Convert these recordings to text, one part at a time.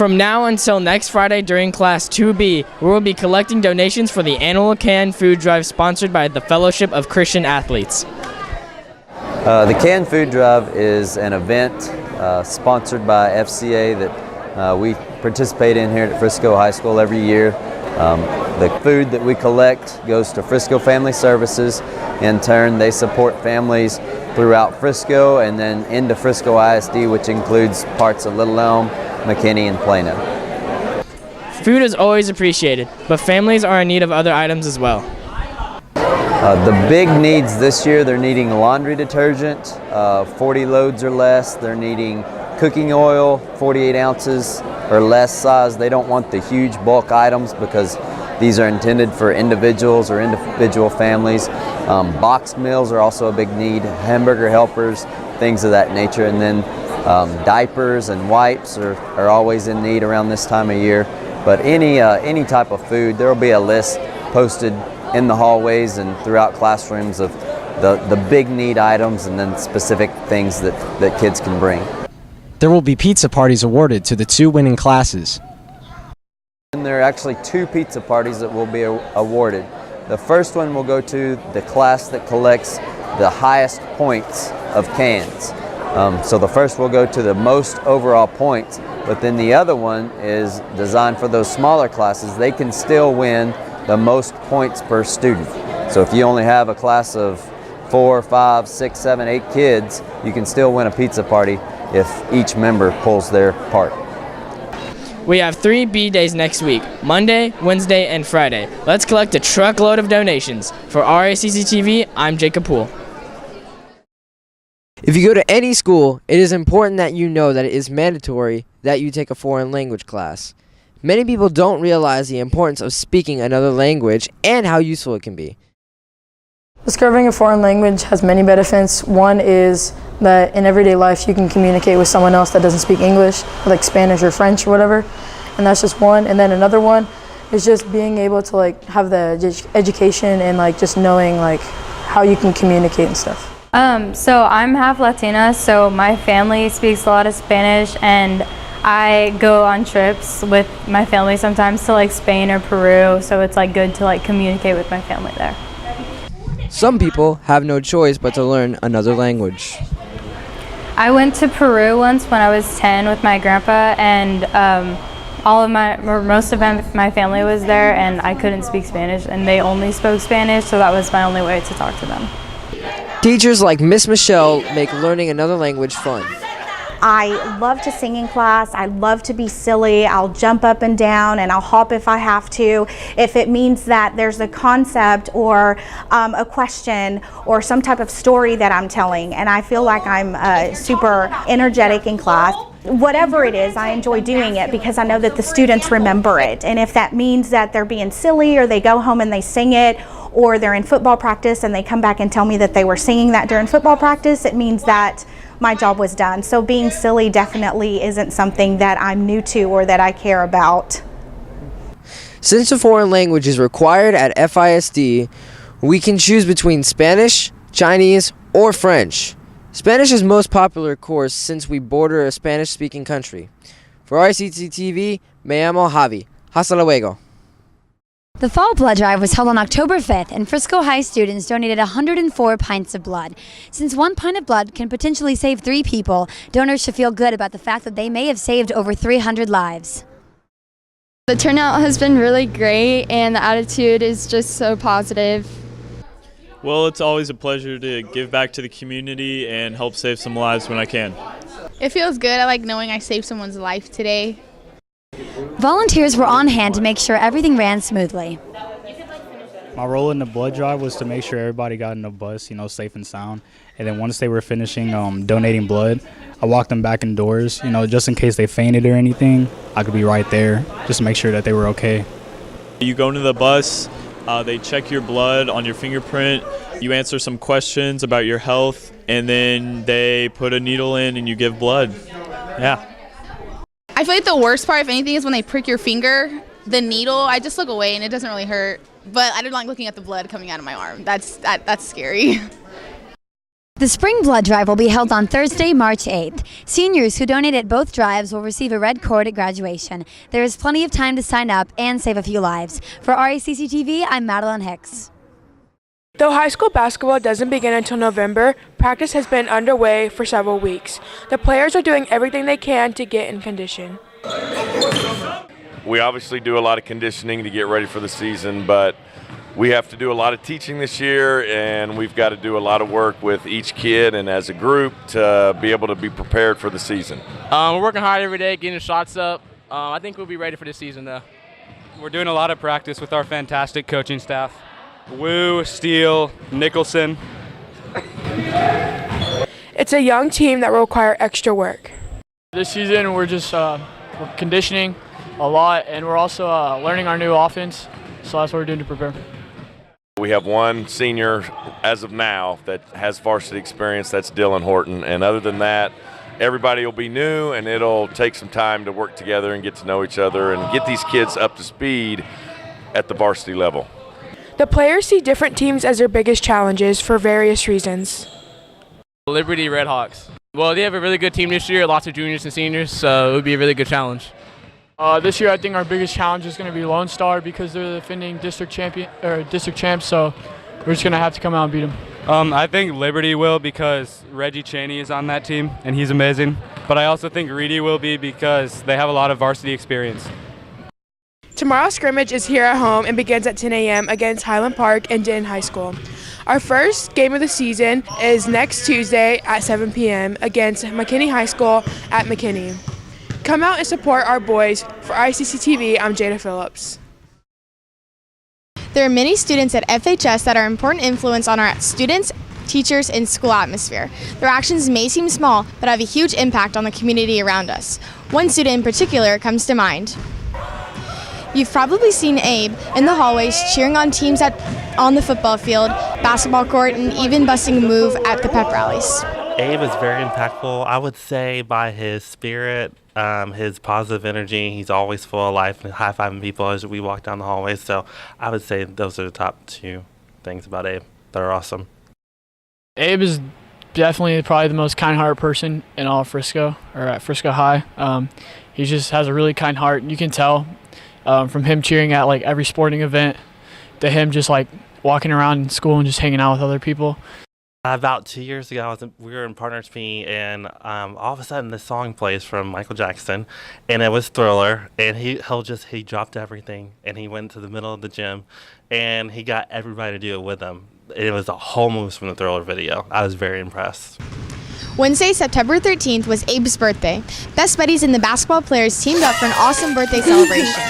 From now until next Friday during Class 2B, we will be collecting donations for the annual canned food drive sponsored by the Fellowship of Christian Athletes. The canned food drive is an event sponsored by FCA that we participate in here at Frisco High School every year. The food that we collect goes to Frisco Family Services. In turn, they support families throughout Frisco and then into Frisco ISD, which includes parts of Little Elm, McKinney, and Plano. Food is always appreciated, but families are in need of other items as well. The big needs this year, they're needing laundry detergent, 40 loads or less. They're needing cooking oil, 48 ounces or less size. They don't want the huge bulk items because these are intended for individuals or individual families. Boxed meals are also a big need, hamburger helpers, things of that nature. And then diapers and wipes are always in need around this time of year. But any type of food, there will be a list posted in the hallways and throughout classrooms of the big need items and then specific things that kids can bring. There will be pizza parties awarded to the 2 winning classes. And there are actually 2 pizza parties that will be awarded. The first one will go to the class that collects the highest points of cans. So the first will go to the most overall points, but then the other one is designed for those smaller classes. They can still win the most points per student. So if you only have a class of 4, 5, 6, 7, 8 kids, you can still win a pizza party if each member pulls their part. We have 3 B days next week, Monday, Wednesday, and Friday. Let's collect a truckload of donations. For Racc TV, I'm Jacob Poole. If you go to any school, it is important that you know that it is mandatory that you take a foreign language class. Many people don't realize the importance of speaking another language and how useful it can be. Discovering a foreign language has many benefits. One is that in everyday life you can communicate with someone else that doesn't speak English, like Spanish or French or whatever, and that's just one. And then another one is just being able to have the education and just knowing how you can communicate and stuff. So I'm half Latina, so my family speaks a lot of Spanish, and I go on trips with my family sometimes to Spain or Peru, so it's good to communicate with my family there. Some people have no choice but to learn another language. I went to Peru once when I was 10 with my grandpa, and most of my family was there, and I couldn't speak Spanish, and they only spoke Spanish, so that was my only way to talk to them. Teachers like Miss Michelle make learning another language fun. I love to sing in class. I love to be silly. I'll jump up and down and I'll hop if I have to. If it means that there's a concept or a question or some type of story that I'm telling, and I feel like I'm super energetic in class. Whatever it is, I enjoy doing it because I know that the students remember it. And if that means that they're being silly or they go home and they sing it, or they're in football practice and they come back and tell me that they were singing that during football practice, it means that my job was done. So being silly definitely isn't something that I'm new to or that I care about. Since a foreign language is required at FISD, we can choose between Spanish, Chinese, or French. Spanish is most popular course since we border a Spanish-speaking country. For Racc TV, me llamo Javi. Hasta luego. The Fall Blood Drive was held on October 5th, and Frisco High students donated 104 pints of blood. Since 1 pint of blood can potentially save 3 people, donors should feel good about the fact that they may have saved over 300 lives. The turnout has been really great, and the attitude is just so positive. Well, it's always a pleasure to give back to the community and help save some lives when I can. It feels good. I like knowing I saved someone's life today. Volunteers were on hand to make sure everything ran smoothly. My role in the blood drive was to make sure everybody got in the bus, safe and sound. And then once they were finishing donating blood, I walked them back indoors, just in case they fainted or anything. I could be right there just to make sure that they were okay. You go into the bus, they check your blood on your fingerprint, you answer some questions about your health, and then they put a needle in and you give blood. Yeah. I feel like the worst part, if anything, is when they prick your finger, the needle. I just look away and it doesn't really hurt, but I don't like looking at the blood coming out of my arm. That's scary. The Spring Blood Drive will be held on Thursday, March 8th. Seniors who donate at both drives will receive a red cord at graduation. There is plenty of time to sign up and save a few lives. For RACC TV, I'm Madeline Hicks. Though high school basketball doesn't begin until November, practice has been underway for several weeks. The players are doing everything they can to get in condition. We obviously do a lot of conditioning to get ready for the season, but we have to do a lot of teaching this year, and we've got to do a lot of work with each kid and as a group to be able to be prepared for the season. We're working hard every day, getting the shots up. I think we'll be ready for the season, though. We're doing a lot of practice with our fantastic coaching staff. Wu, Steele, Nicholson. It's a young team that will require extra work. This season, we're just we're conditioning a lot, and we're also learning our new offense, so that's what we're doing to prepare. We have one senior as of now that has varsity experience, that's Dylan Horton, and other than that, everybody will be new, and it'll take some time to work together and get to know each other and get these kids up to speed at the varsity level. The players see different teams as their biggest challenges for various reasons. Liberty Redhawks. Well, they have a really good team this year, lots of juniors and seniors, so it would be a really good challenge. This year, I think our biggest challenge is going to be Lone Star because they're the defending district champs. So we're just going to have to come out and beat them. I think Liberty will because Reggie Chaney is on that team, and he's amazing. But I also think Reedy will be because they have a lot of varsity experience. Tomorrow's scrimmage is here at home and begins at 10 a.m. against Highland Park and Denton High School. Our first game of the season is next Tuesday at 7 p.m. against McKinney High School at McKinney. Come out and support our boys. For ICC TV, I'm Jada Phillips. There are many students at FHS that are an important influence on our students, teachers, and school atmosphere. Their actions may seem small, but have a huge impact on the community around us. One student in particular comes to mind. You've probably seen Abe in the hallways cheering on teams on the football field, basketball court, and even busting a move at the pep rallies. Abe is very impactful, I would say, by his spirit, his positive energy. He's always full of life and high-fiving people as we walk down the hallways. So I would say those are the top two things about Abe that are awesome. Abe is definitely probably the most kind-hearted person in all of Frisco, or at Frisco High. He just has a really kind heart. You can tell from him cheering at like every sporting event to him just like walking around in school and just hanging out with other people. About 2 years ago, we were in Partners P, and all of a sudden this song plays from Michael Jackson, and it was Thriller, and he dropped everything, and he went to the middle of the gym, and he got everybody to do it with him. It was a whole move from the Thriller video. I was very impressed. Wednesday, September 13th was Abe's birthday. Best buddies and the basketball players teamed up for an awesome birthday celebration.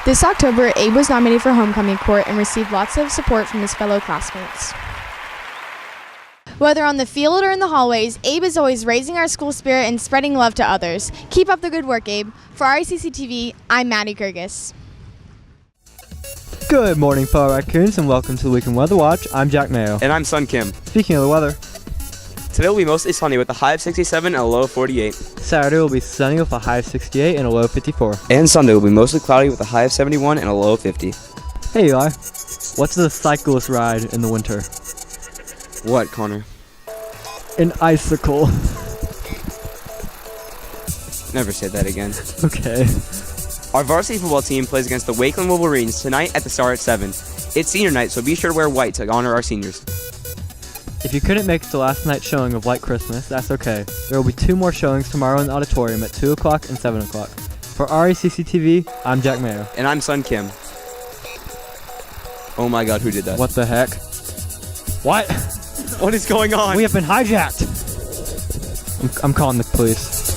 This October, Abe was nominated for Homecoming Court and received lots of support from his fellow classmates. Whether on the field or in the hallways, Abe is always raising our school spirit and spreading love to others. Keep up the good work, Abe. For RACC TV, I'm Maddie Kurgis. Good morning, fellow raccoons, and welcome to the Weekend Weather Watch. I'm Jack Mayo. And I'm Sun Kim. Speaking of the weather, today will be mostly sunny with a high of 67 and a low of 48. Saturday will be sunny with a high of 68 and a low of 54. And Sunday will be mostly cloudy with a high of 71 and a low of 50. Hey Eli, what's the cyclist ride in the winter? What, Connor? An icicle. Never say that again. Okay. Our varsity football team plays against the Wakeland Wolverines tonight at the Star at 7. It's senior night, so be sure to wear white to honor our seniors. If you couldn't make the last night's showing of White Christmas, that's okay. There will be 2 more showings tomorrow in the auditorium at 2 o'clock and 7 o'clock. For RACC TV, I'm Jack Mayo. And I'm Sun Kim. Oh my god, who did that? What the heck? What? What is going on? We have been hijacked! I'm calling the police.